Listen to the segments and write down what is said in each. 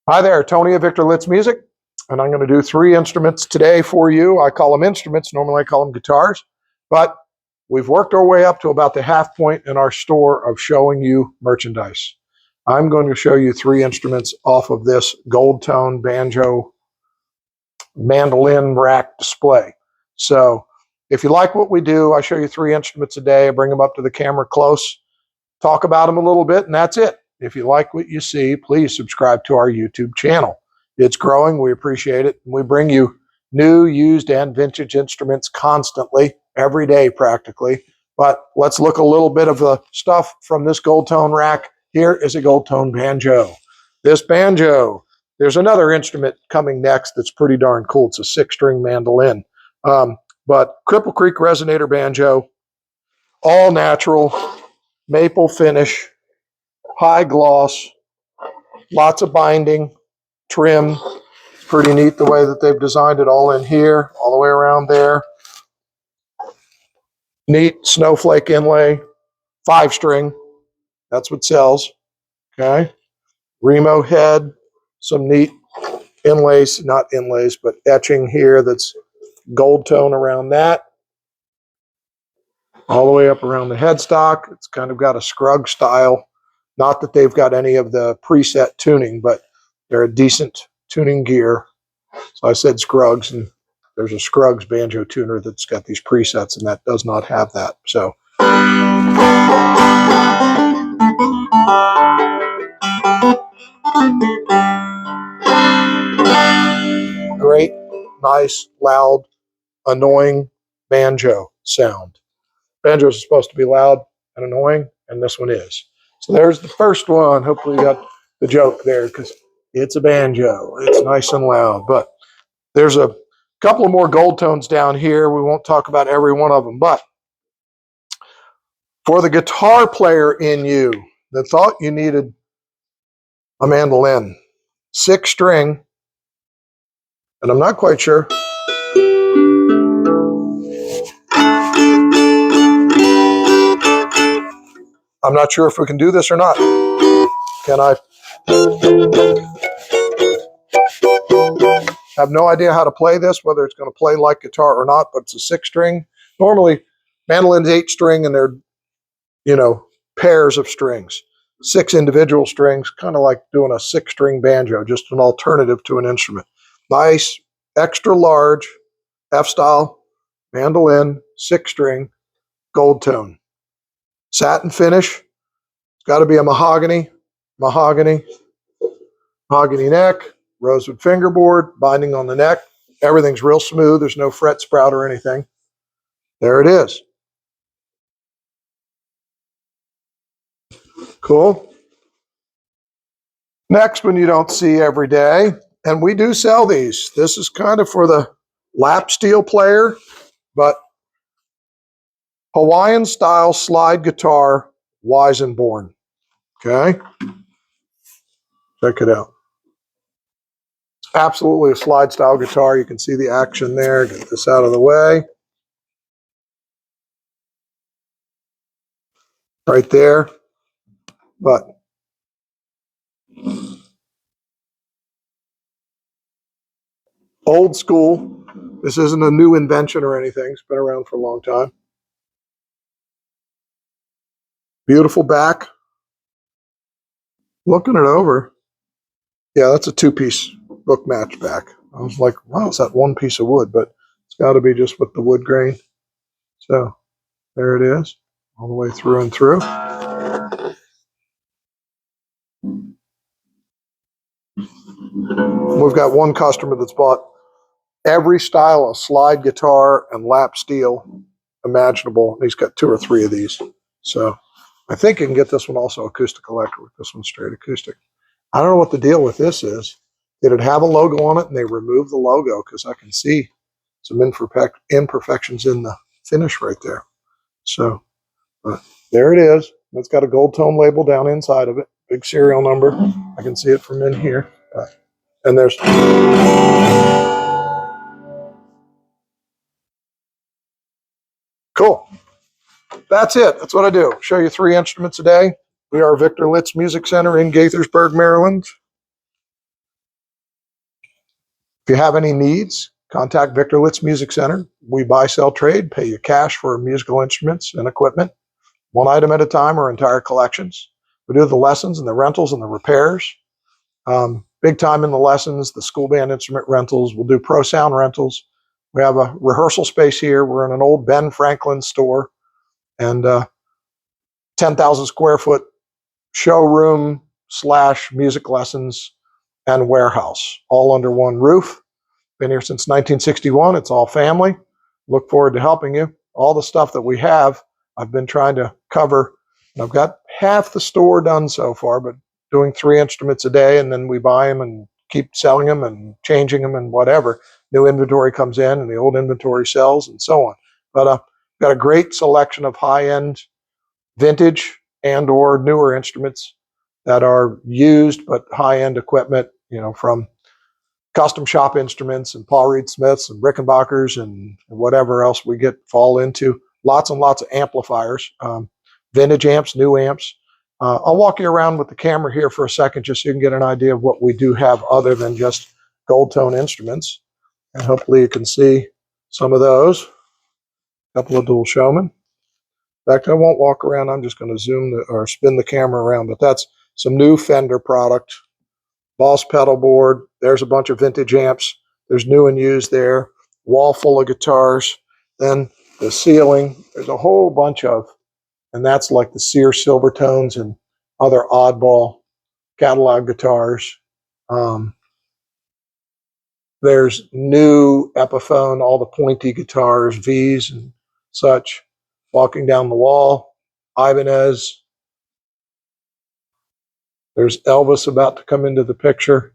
Hi there, Tony of Victor Litz Music, and I'm going to do 3 instruments today for you. I call them instruments, normally I call them guitars, but we've worked our way up to about the half point in our store of showing you merchandise. I'm going to show you 3 instruments off of this gold tone banjo mandolin rack display. So if you like what we do, I show you 3 instruments a day, I bring them up to the camera close, talk about them a little bit, and that's it. If you like what you see, please subscribe to our YouTube channel. It's growing. We appreciate it. We bring you new, used, and vintage instruments constantly, every day practically. But let's look a little bit of the stuff from this gold tone rack. Here is a gold tone banjo. This banjo, there's another instrument coming next that's pretty darn cool. It's a 6-string mandolin. But Cripple Creek resonator banjo, all natural, maple finish, high gloss, lots of binding, trim. Pretty neat the way that they've designed it all in here, all the way around there. Neat snowflake inlay, 5-string. That's what sells. Okay. Remo head, some neat inlays, not inlays, but etching here that's gold tone around that. All the way up around the headstock. It's kind of got a Scruggs style. Not that they've got any of the preset tuning, but they're a decent tuning gear. So I said Scruggs, and there's a Scruggs banjo tuner that's got these presets, and that does not have that. So great, nice, loud, annoying banjo sound. Banjos are supposed to be loud and annoying, and this one is. So there's the first one. Hopefully you got the joke there, because it's a banjo. It's nice and loud. But there's a couple of more gold tones down here. We won't talk about every one of them, but for the guitar player in you that thought you needed a mandolin, 6-string, and I'm not quite sure. I'm not sure if we can do this or not. Can I? Have no idea how to play this, whether it's going to play like guitar or not, but it's a 6-string. Normally, mandolin's 8-string, and they're, pairs of strings. 6 individual strings, kind of like doing a 6-string banjo, just an alternative to an instrument. Nice, extra large, F-style mandolin, 6-string, gold tone. Satin finish. It's got to be a mahogany neck, rosewood fingerboard, binding on the neck. Everything's real smooth. There's no fret sprout or anything. There it is. Cool. Next one you don't see every day, and we do sell these. This is kind of for the lap steel player, but Hawaiian style slide guitar, Weissenborn. Okay. Check it out. Absolutely a slide style guitar. You can see the action there. Get this out of the way. Right there. But old school. This isn't a new invention or anything. It's been around for a long time. Beautiful back. Looking it over. Yeah, that's a 2-piece book match back. I was like, wow, it's that 1 piece of wood, but it's got to be just with the wood grain. So there it is, all the way through and through. We've got one customer that's bought every style of slide guitar and lap steel imaginable. He's got 2 or 3 of these. So I think you can get this one also acoustic electric. This one's straight acoustic. I don't know what the deal with this is. Did it have a logo on it and they removed the logo? Because I can see some imperfections in the finish right there. So there it is. It's got a gold tone label down inside of it. Big serial number. I can see it from in here. And there's... Cool. That's it. That's what I do. Show you 3 instruments a day. We are Victor Litz Music Center in Gaithersburg, Maryland. If you have any needs, contact Victor Litz Music Center. We buy, sell, trade, pay you cash for musical instruments and equipment, one item at a time or entire collections. We do the lessons and the rentals and the repairs. Big time in the lessons, the school band instrument rentals. We'll do pro sound rentals. We have a rehearsal space here. We're in an old Ben Franklin store and 10,000 square foot showroom / music lessons and warehouse, all under one roof. Been here since 1961. It's all family. Look forward to helping you. All the stuff that we have, I've been trying to cover. I've got half the store done so far, but doing 3 instruments a day, and then we buy them and keep selling them and changing them and whatever. New inventory comes in and the old inventory sells and so on. But got a great selection of high-end vintage and or newer instruments that are used but high-end equipment, from custom shop instruments and Paul Reed Smiths and Rickenbackers and whatever else we fall into. Lots and lots of amplifiers, vintage amps, new amps. I'll walk you around with the camera here for a second just so you can get an idea of what we do have other than just gold tone instruments. And hopefully you can see some of those. A couple of dual showmen. In fact, I won't walk around. I'm just going to zoom or spin the camera around. But that's some new Fender product. Boss pedal board. There's a bunch of vintage amps. There's new and used there. Wall full of guitars. Then the ceiling. There's a whole bunch of, and that's like the Sears Silvertones and other oddball catalog guitars. There's new Epiphone, all the pointy guitars, V's and such. Walking down the wall, Ibanez. There's Elvis about to come into the picture.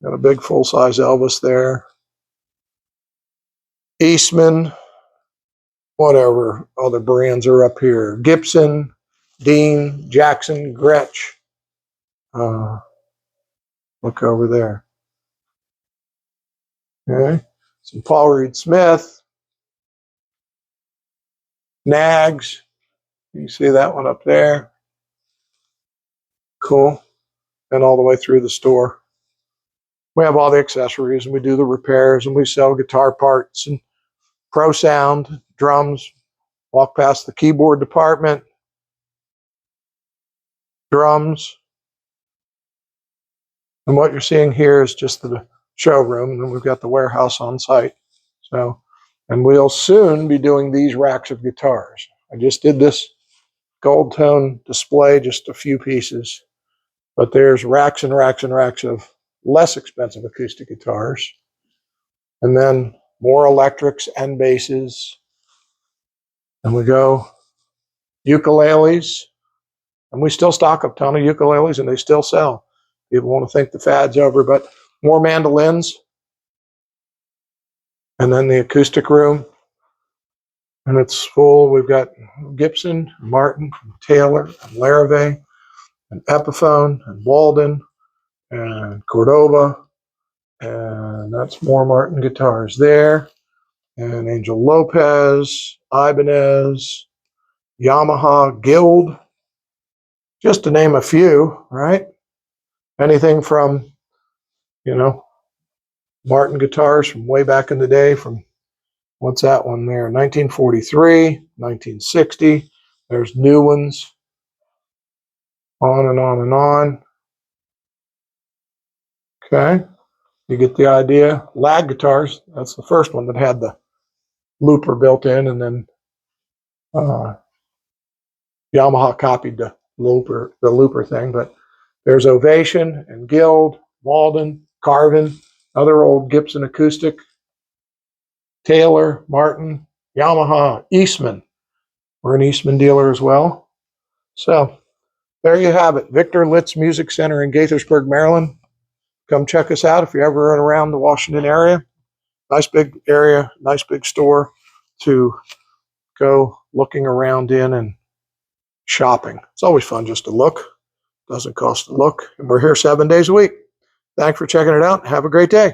Got a big full-size Elvis there. Eastman, whatever other brands are up here. Gibson, Dean, Jackson, Gretsch. Look over there. Okay, some Paul Reed Smith. Nags. You see that one up there. Cool. And all the way through the store. We have all the accessories and we do the repairs and we sell guitar parts and pro sound, drums. Walk past the keyboard department, drums. And what you're seeing here is just the showroom, and then we've got the warehouse on site. So, and we'll soon be doing these racks of guitars. I just did this gold tone display, just a few pieces, but there's racks and racks and racks of less expensive acoustic guitars. And then more electrics and basses. And we go ukuleles. And we still stock a ton of ukuleles and they still sell. People want to think the fad's over, but more mandolins. And then the acoustic room. And it's full. We've got Gibson, Martin, Taylor, and Larrivee, and Epiphone, and Walden, and Cordova. And that's more Martin guitars there. And Angel Lopez, Ibanez, Yamaha, Guild. Just to name a few, right? Anything from, Martin guitars from way back in the day, from, what's that one there? 1943, 1960. There's new ones. On and on and on. Okay. You get the idea. Lag guitars. That's the first one that had the looper built in, and then Yamaha copied the looper thing. But there's Ovation and Guild, Walden, Carvin, other old Gibson acoustic, Taylor, Martin, Yamaha, Eastman. We're an Eastman dealer as well. So there you have it. Victor Litz Music Center in Gaithersburg, Maryland. Come check us out if you're ever around the Washington area. Nice big area, nice big store to go looking around in and shopping. It's always fun just to look. Doesn't cost to look. And we're here 7 days a week. Thanks for checking it out. Have a great day.